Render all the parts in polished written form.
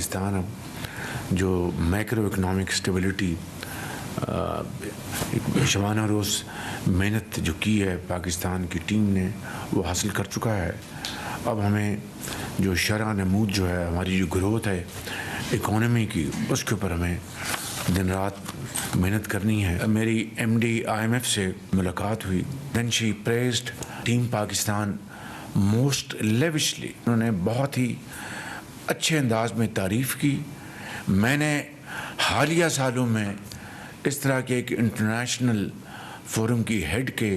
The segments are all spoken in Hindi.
पाकिस्तान अब जो मैक्रो इकनॉमिक स्टेबिलिटी शबाना रोज़ मेहनत जो की है पाकिस्तान की टीम ने वो हासिल कर चुका है। अब हमें जो शरह नमूद जो है, हमारी जो ग्रोथ है इकोनॉमी की, उसके ऊपर हमें दिन रात मेहनत करनी है। मेरी MD IMF से मुलाकात हुई। Then she praised team Pakistan most lavishly. उन्होंने बहुत ही अच्छे अंदाज में तारीफ़ की। मैंने हालिया सालों में इस तरह के एक इंटरनेशनल फोरम की हेड के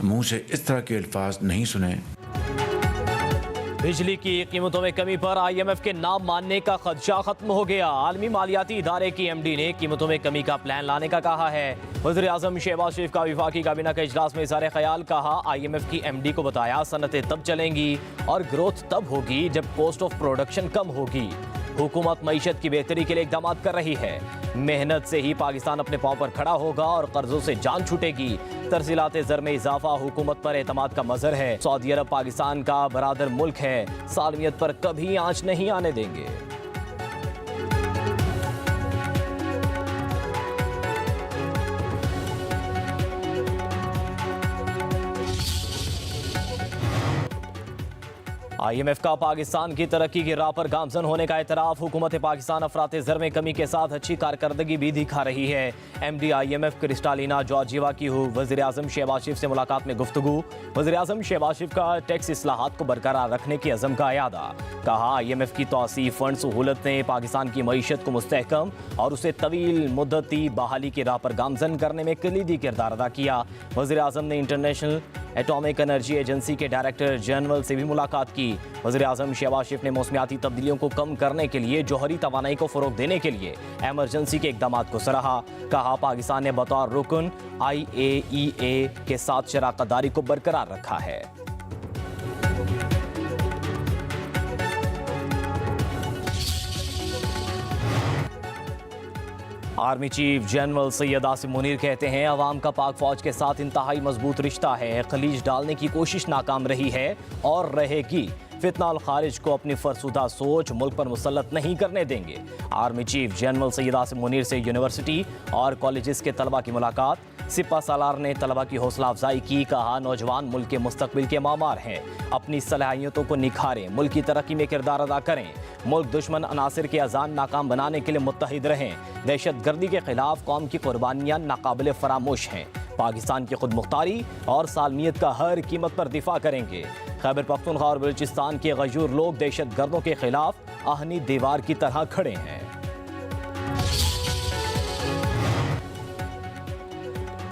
मुंह से इस तरह के अल्फाज नहीं सुने। बिजली की कीमतों में कमी पर IMF के नाम मानने का खदशा खत्म हो गया। आलमी मालियाती इदारे की MD ने कीमतों में कमी का प्लान लाने का कहा है। वज़ीर आज़म शहबाज शरीफ का वफाकी काबीना के इजलास में इज़हार ख्याल। कहा IMF की MD को बताया सनतें तब चलेंगी और ग्रोथ तब होगी जब कॉस्ट ऑफ प्रोडक्शन कम होगी। हुकूमत मईशत की बेहतरी के लिए इक़दाम कर रही है। मेहनत से ही पाकिस्तान अपने पांव पर खड़ा होगा और कर्जों से जान छूटेगी। तरसीलात ज़र में इजाफा हुकूमत पर एतमाद का मज़हर है। सऊदी अरब पाकिस्तान का बरादर मुल्क है, सालमियत पर कभी आंच नहीं आने देंगे। IMF का पाकिस्तान की तरक्की की राह पर गामजन होने का एतराफ़। हुकूमत पाकिस्तान अफरात ज़र में कमी के साथ अच्छी कारकर्दगी भी दिखा रही है। MD IMF क्रिस्टालिना जॉर्जिवा की वज़ीर आज़म शहबाज शरीफ से मुलाकात में गुफ्तगू। वज़ीर आज़म शहबाज शरीफ का टैक्स इस्लाहात को बरकरार रखने के अज़म का यादा। कहा IMF की तौसीफ़ फंड सहूलत ने पाकिस्तान की मईशत को मुस्तहकम और उसे तवील मुद्दती बहाली की राह पर गामजन करने में कलीदी किरदार अदा किया। वज़ीर आज़म ने इंटरनेशनल एटॉमिक एनर्जी एजेंसी के डायरेक्टर जनरल से भी मुलाकात की। वज़ीर आज़म शहबाज शरीफ ने मौसमियाती तब्दीलियों को कम करने के लिए जौहरी तवानाई को फ़रोग़ देने के लिए एमरजेंसी के इक़दाम को सराहा। कहा पाकिस्तान ने बतौर रुकन IAEA के साथ शराकतदारी को बरकरार रखा है। Army chief general Syed Asim Munir कहते हैं अवाम का पाक फौज के साथ इंतहाई मजबूत रिश्ता है। खलीज डालने की कोशिश नाकाम रही है और रहेगी। फितना और खारिज को अपनी फरसुदा सोच मुल्क पर मुसल्लत नहीं करने देंगे। Army chief general Syed Asim Munir से यूनिवर्सिटी और कॉलेजेस के तलबा की मुलाकात। सिपा सालार ने तलबा की हौसला अफजाई की। कहा नौजवान मुल्क के मुस्तकबिल के मामार हैं, अपनी सलाहियतों को निखारें, मुल्क की तरक्की में किरदार अदा करें। मुल्क दुश्मन अनासिर के अजान नाकाम बनाने के लिए मुत्तहिद रहें। दहशत गर्दी के खिलाफ कौम की कुर्बानियाँ नाकाबिल फरामोश हैं। पाकिस्तान की खुद मुख्तारी और सालमियत का हर कीमत पर दिफा करेंगे। खैबर पख्तूनख्वा और बलूचिस्तान के गजूर लोग दहशत गर्दों के खिलाफ आहनी दीवार की तरह खड़े हैं।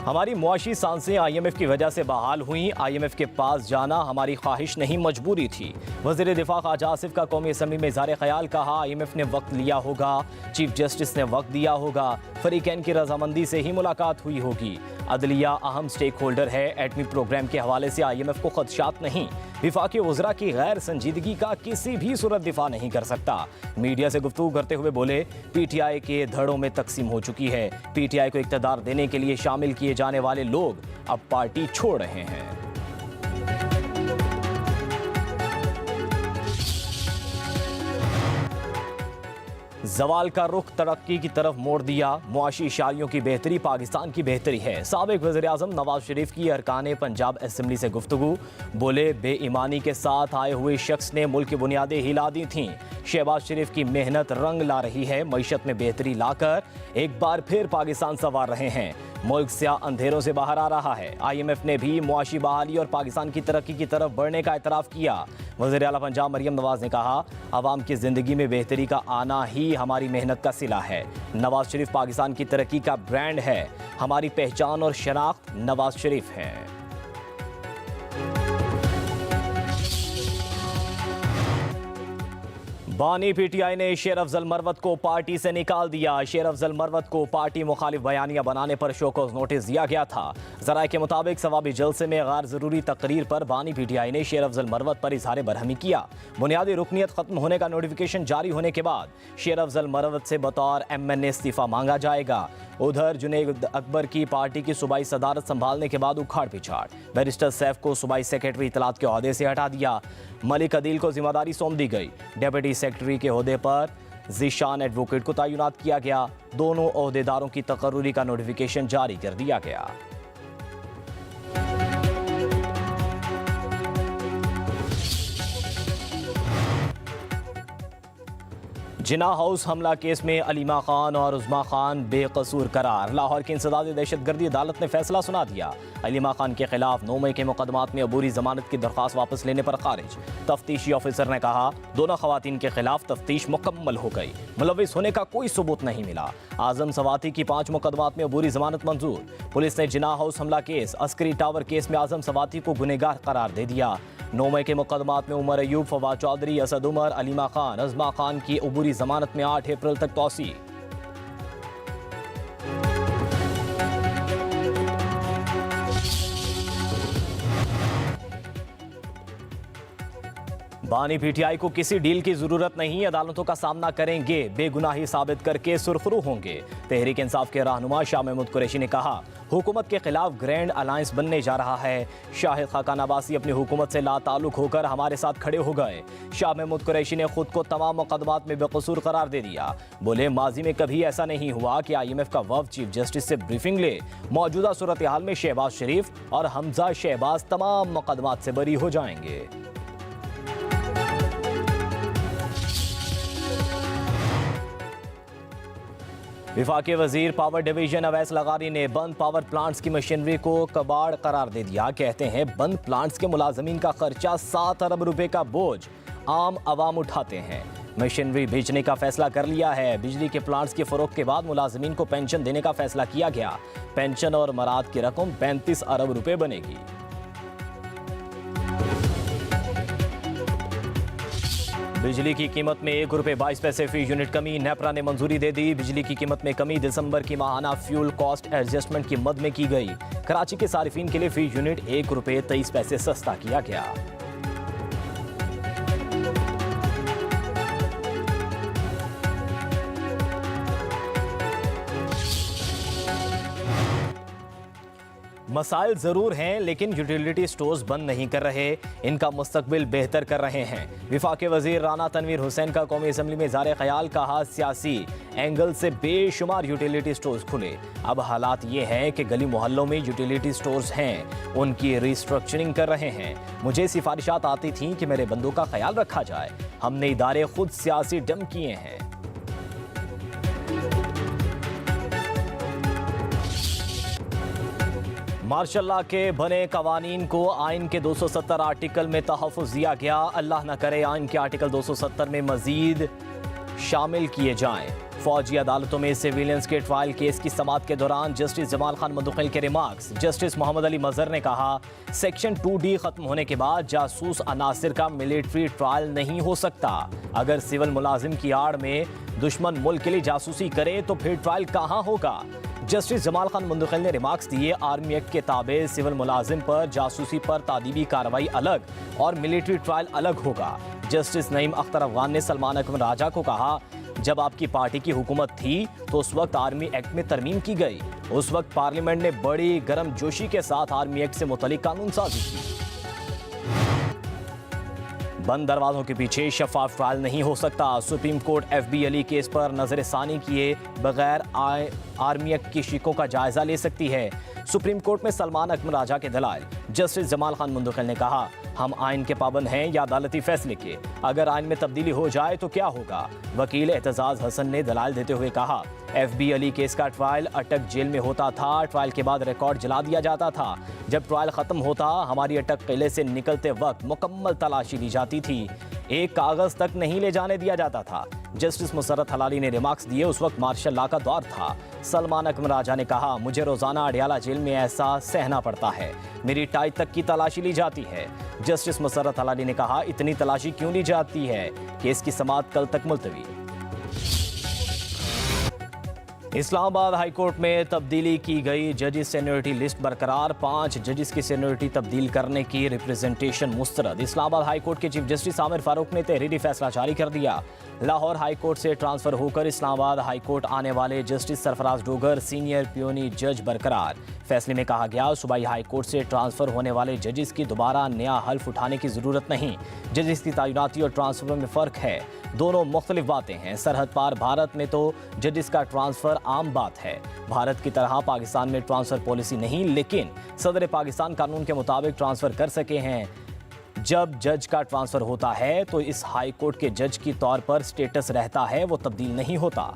हमारी मुआशी सांसें IMF की वजह से बहाल हुई। IMF के पास जाना हमारी ख्वाहिश नहीं, मजबूरी थी। वज़ीर दिफा ख्वाजा आसिफ का कौमी असम्बली में इज़हार ख्याल। कहा IMF ने वक्त लिया होगा, चीफ जस्टिस ने वक्त दिया होगा, फरीकैन की रजामंदी से ही मुलाकात हुई होगी। अदलिया अहम स्टेक होल्डर है। एटमी प्रोग्राम के हवाले से IMF को खदशात नहीं। विफाकी वज़रा की गैर संजीदगी का किसी भी सूरत दिफा नहीं कर सकता। मीडिया से गुफ्तगू करते हुए बोले PTI के धड़ों में तकसीम हो चुकी है। PTI को इक़्तिदार देने के लिए शामिल किए जाने वाले लोग अब पार्टी छोड़ रहे हैं। जवाल का रुख तरक्की की तरफ मोड़ दिया। मुआशी इशारियों की बेहतरी पाकिस्तान की बेहतरी है। साबिक वज़ीर आज़म नवाज शरीफ की अरकान पंजाब असम्बली से गुफ्तगू। बोले बेईमानी के साथ आए हुए शख्स ने मुल्क की बुनियादें हिला दी थीं। शहबाज शरीफ की मेहनत रंग ला रही है। मईशत में बेहतरी लाकर एक बार फिर पाकिस्तान संवार रहे हैं। मुल्क स्याह अंधेरों से बाहर आ रहा है। IMF ने भी मुआशी बहाली और पाकिस्तान की तरक्की की तरफ बढ़ने का एतराफ़ किया। वज़ीर आला पंजाब मरियम नवाज ने कहा आवाम की ज़िंदगी में बेहतरी का आना ही हमारी मेहनत का सिला है। नवाज शरीफ पाकिस्तान की तरक्की का ब्रांड है। हमारी पहचान और शनाख्त नवाज शरीफ है। बानी PTI ने शेर अफजल मरवत को पार्टी से निकाल दिया। शेर अफजल मरवत को पार्टी मुखालिफ बयानिया बनाने पर शोकॉज नोटिस दिया गया था। ज़राए के मुताबिक सवाबी जलसे में गैर ज़रूरी तकरीर पर बानी PTI ने शेर अफजल मरवत पर इजहार बरहमी किया। बुनियादी रुकनीत खत्म होने का नोटिफिकेशन जारी होने के बाद शेर अफजल मरवत से बतौर MNA इस्तीफ़ा मांगा जाएगा। उधर जुनैद अकबर की पार्टी की सूबाई सदारत संभालने के बाद उखाड़ पिछाड़। बैरिस्टर सैफ को सूबाई सेक्रेटरी इतलात के ओहदे से हटा दिया। मलिक अदील को जिम्मेदारी सौंप दी गई। डेप्यूटी सेक्रेटरी के ओहदे पर ज़ीशान एडवोकेट को तैनात किया गया। दोनों ओहदेदारों की तकर्रुरी का नोटिफिकेशन जारी कर दिया गया। जिना हाउस हमला केस में अलीमा खान और उज़मा खान बेकसूर करार। लाहौर की इंसदादी दहशतगर्दी अदालत ने फैसला सुना दिया। अलीमा खान के खिलाफ 9 मई के मुकदमात में अबूरी जमानत की दरख्वास्त वापस लेने पर खारिज। तफ्तीशी ऑफिसर ने कहा दोनों खवातीन के खिलाफ तफ्तीश मुकम्मल हो गई, मुलविस होने का कोई सबूत नहीं मिला। आजम सवाती की 5 मुकदमात में अबूरी जमानत मंजूर। पुलिस ने जिना हाउस हमला केस, अस्करी टावर केस में आजम सवाती को गुनहगार करार दे दिया। 9 मई के मुकदमात में उमर अयूब, फवाद चौधरी, असद उमर, अलीमा खान, उज़मा खान की अबूरी जमानत में 8 अप्रैल तक तौसी। बानी पीटीआई को किसी डील की जरूरत नहीं, अदालतों का सामना करेंगे, बेगुनाही साबित करके सुरखरू होंगे। तहरीक इंसाफ के रहनुमा शाह महमूद कुरैशी ने कहा हुकूमत के खिलाफ ग्रैंड अलायंस बनने जा रहा है। शाहिद खाकान अब्बासी अपनी हुकूमत से लाताल्लुक होकर हमारे साथ खड़े हो गए। शाह महमूद कुरैशी ने खुद को तमाम मुकदमात में बेकसूर करार दे दिया। बोले माजी में कभी ऐसा नहीं हुआ कि IMF का वफ़द चीफ जस्टिस से ब्रीफिंग ले। मौजूदा सूरत हाल में शहबाज शरीफ और हमजा शहबाज तमाम मुकदमात से बरी हो जाएंगे। विफाकी वजीर पावर डिवीजन अवैस लगारी ने बंद पावर प्लांट्स की मशीनरी को कबाड़ करार दे दिया। कहते हैं बंद प्लांट्स के मुलाजमीन का खर्चा 7 अरब रुपए का बोझ आम आवाम उठाते हैं। मशीनरी बेचने का फैसला कर लिया है। बिजली के प्लांट्स की फरोख्त के बाद मुलाजमीन को पेंशन देने का फैसला किया गया। पेंशन और मराद की रकम 35 अरब रुपए बनेगी। बिजली की कीमत में 1 रुपये 22 पैसे फी यूनिट कमी, नेपरा ने मंजूरी दे दी। बिजली की कीमत में कमी दिसंबर की माहाना फ्यूल कॉस्ट एडजस्टमेंट की मद में की गई। कराची के सारिफीन के लिए फी यूनिट 1 रुपये 23 पैसे सस्ता किया गया। मसाइल ज़रूर हैं लेकिन यूटिलिटी स्टोर्स बंद नहीं कर रहे, इनका मुस्तकबिल बेहतर कर रहे हैं। विफाकी वजीर राना तनवीर हुसैन का कौमी असम्बली में ज़ारे ख्याल, कहा सियासी एंगल से बेशुमार यूटिलिटी स्टोर्स खुले। अब हालात ये हैं कि गली मोहल्लों में यूटिलिटी स्टोर्स हैं, उनकी रिस्ट्रक्चरिंग कर रहे हैं। मुझे सिफारिशात आती थीं कि मेरे बंदों का ख्याल रखा जाए। हमने इदारे खुद सियासी डम किए हैं। मार्शल लॉ के बने कवानीन को आइन के 270 आर्टिकल में तहफ़्फ़ुज़ दिया गया। अल्लाह न करे आइन के आर्टिकल 270 में मजीद शामिल किए जाएं। फौजी अदालतों में सिविलियंस के ट्रायल केस की समाअत के दौरान जस्टिस जमाल खान मुंतकिल के रिमार्क्स। जस्टिस मोहम्मद अली मजहर ने कहा सेक्शन 2D खत्म होने के बाद जासूस अनासिर का मिलिट्री ट्रायल नहीं हो सकता। अगर सिविल मुलाजिम की आड़ में दुश्मन मुल्क के लिए जासूसी करे तो फिर ट्रायल कहाँ होगा। जस्टिस जमाल खान मुंतकिल ने रिमार्क्स दिए आर्मी एक्ट के ताबे सिविल मुलाजिम पर जासूसी पर तादीबी कार्रवाई अलग और मिलिट्री ट्रायल अलग होगा। जस्टिस नईम अख्तर अफगान ने सलमान अकबर राजा को कहा जब आपकी पार्टी की हुकूमत थी तो उस वक्त आर्मी एक्ट में तरमीम की गई। उस वक्त पार्लियामेंट ने बड़ी गर्म जोशी के साथ आर्मी एक्ट से मुतल्लिक कानून साजी की। बंद दरवाजों के पीछे शफाफ ट्रायल नहीं हो सकता। Supreme court FB Ali case पर नजरसानी किए बगैर आर्मी एक्ट की शिकों का जायजा ले सकती है। सुप्रीम कोर्ट में सलमान अकबर राजा के दलाइल। जस्टिस जमाल खान मुंतकिल ने कहा हम आइन के पाबंद हैं या अदालती फैसले के, अगर आइन में तब्दीली हो जाए तो क्या होगा। वकील एतजाज हसन ने दलाइल देते हुए कहा FB अली केस का ट्रायल अटक जेल में होता था। ट्रायल के बाद रिकॉर्ड जला दिया जाता था। जब ट्रायल खत्म होता हमारी अटक किले से निकलते वक्त मुकम्मल तलाशी ली जाती थी, एक कागज तक नहीं ले जाने दिया जाता था। जस्टिस मुसर्रत हलाली ने रिमार्क्स दिए उस वक्त मार्शल लॉ का दौर था। सलमान अकबर राजा ने कहा मुझे रोजाना अडियाला जेल में ऐसा सहना पड़ता है, मेरी टाई तक की तलाशी ली जाती है। जस्टिस मुसर्रत हलाली ने कहा इतनी तलाशी क्यों ली जाती है, केस की समाअत कल तक मुलतवी। इस्लामाबाद हाईकोर्ट में तब्दीली की गई, जजेस सीनियरिटी लिस्ट बरकरार, 5 जजेस की सीनियरिटी तब्दील करने की रिप्रेजेंटेशन मुस्तरद। इस्लामाबाद हाईकोर्ट के चीफ जस्टिस आमिर फारूक ने तहरीरी फैसला जारी कर दिया। लाहौर हाईकोर्ट से ट्रांसफर होकर इस्लामाबाद हाईकोर्ट आने वाले justice Sarfaraz Dogar senior peony जज बरकरार। फैसले में कहा गया, सूबाई हाईकोर्ट से ट्रांसफर होने वाले जजेस की दोबारा नया हल्फ उठाने की जरूरत नहीं। जजेस की तैनाती और ट्रांसफर में फ़र्क है, दोनों मुख्तलिफ बातें हैं। सरहद पार भारत में तो जजेस का ट्रांसफर आम बात है। भारत की तरह पाकिस्तान में ट्रांसफर पॉलिसी नहीं, लेकिन सदर पाकिस्तान कानून के मुताबिक ट्रांसफर कर सके हैं। जब जज का ट्रांसफर होता है तो इस हाई कोर्ट के जज की तौर पर स्टेटस रहता है, वो तब्दील नहीं होता।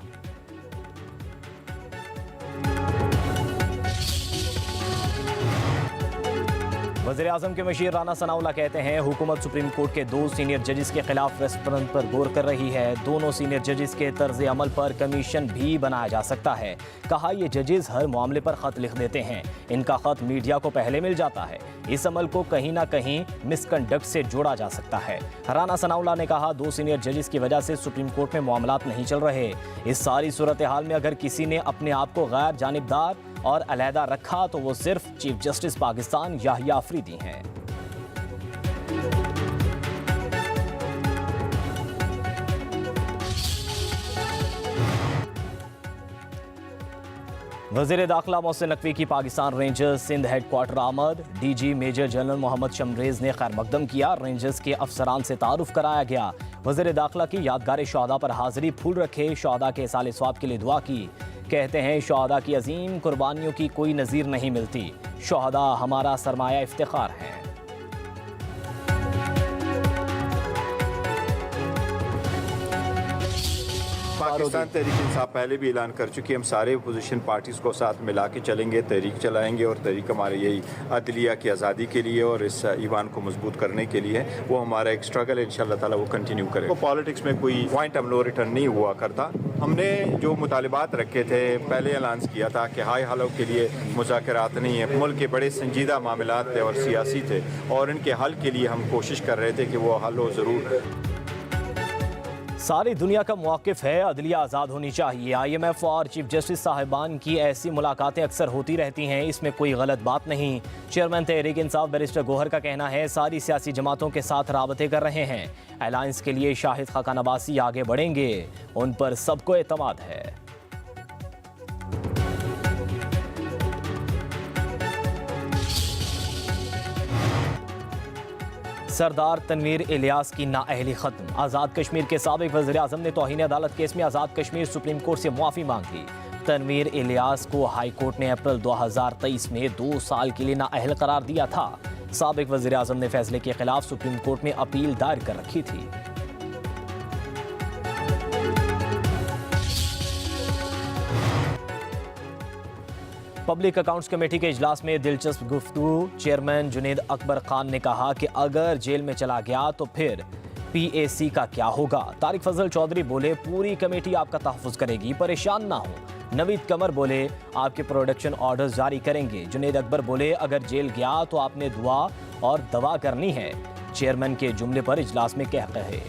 वज़ीर-ए-आज़म के मशीर राना सनाउल्लाह कहते हैं, हुकूमत सुप्रीम कोर्ट के 2 सीनियर जजेस के खिलाफ रेस्टोरेंट पर गौर कर रही है। दोनों सीनियर जजेस के तर्ज अमल पर कमीशन भी बनाया जा सकता है। कहा, ये जजेस हर मामले पर खत लिख देते हैं, इनका खत मीडिया को पहले मिल जाता है। इस अमल को कहीं ना कहीं मिसकंडक्ट से जोड़ा जा सकता है। राना सनाउल्लाह ने कहा, 2 सीनियर जजेस की वजह से सुप्रीम कोर्ट में मामलात नहीं चल रहे। इस सारी सूरत हाल में अगर किसी ने अपने आप को गैर जानिबदार और अलहदा रखा तो वो सिर्फ चीफ जस्टिस पाकिस्तान याहिया अफरीदी हैं। वज़ीर दाखिला मोहसिन नकवी की पाकिस्तान रेंजर्स सिंध हेडक्वार्टर आमद। DG major general Mohammad Shamraiz ने खैर मकदम किया। रेंजर्स के अफसरान से तारुफ कराया गया। वज़ीर दाखिला की यादगार शहादा पर हाजिरी, फूल रखे, शहादा के साले स्वाब के लिए दुआ की। कहते हैं, शहादा की अजीम कुर्बानियों की कोई नज़ीर नहीं मिलती। शहादा हमारा सरमाया इफ्तिखार है। पाकिस्तान तहरीक इंसाफ पहले भी ऐलान कर चुकी है, हम सारे अपोजिशन पार्टीज़ को साथ मिला के चलेंगे, तहरीक चलाएंगे और तहरीक हमारे यही अदलिया की आज़ादी के लिए और इस ईवान को मजबूत करने के लिए वो हमारा एक स्ट्रगल है। इंशाअल्लाह ताला वो कंटिन्यू करेगा। तो पॉलिटिक्स में कोई पॉइंट ऑफ नो रिटर्न नहीं हुआ करता। हमने जो मुतालिबात रखे थे पहले ऐलान किया था कि हाई हालों के लिए मुज़ाकरात नहीं है, मुल्क के बड़े संजीदा मामलात थे और सियासी थे और इनके हल के लिए हम कोशिश कर रहे थे कि वो हल हो ज़रूर। सारी दुनिया का मौक़िफ़ है, अदलिया आज़ाद होनी चाहिए। IMF और चीफ जस्टिस साहिबान की ऐसी मुलाकातें अक्सर होती रहती हैं, इसमें कोई गलत बात नहीं। चेयरमैन तहरीक इंसाफ बैरिस्टर गौहर का कहना है, सारी सियासी जमातों के साथ राबते कर रहे हैं। अलायंस के लिए शाहिद खाकान अब्बासी आगे बढ़ेंगे, उन पर सबको एतमाद है। सरदार तनवीर इलियास की नाअहली खत्म। आज़ाद कश्मीर के साबिक वज़ीर-ए-आज़म ने तौहीन अदालत केस में आज़ाद कश्मीर सुप्रीम कोर्ट से मुआफ़ी मांग ली। तनवीर इलियास को हाई कोर्ट ने अप्रैल 2023 में 2 साल के लिए नाअहल करार दिया था। साबिक वज़ीर-ए-आज़म ने फैसले के खिलाफ सुप्रीम कोर्ट में अपील दायर कर रखी थी। पब्लिक अकाउंट्स कमेटी के इजलास में दिलचस्प गुफ्तगू। चेयरमैन जुनेद अकबर खान ने कहा कि अगर जेल में चला गया तो फिर PAC का क्या होगा। तारिक फजल चौधरी बोले, पूरी कमेटी आपका तहफ़्फ़ुज़ करेगी, परेशान ना हो। नवीद कमर बोले, आपके प्रोडक्शन ऑर्डर्स जारी करेंगे। जुनेद अकबर बोले, अगर जेल गया तो आपने दुआ और दवा करनी है। चेयरमैन के जुमले पर इजलास में कह कहे।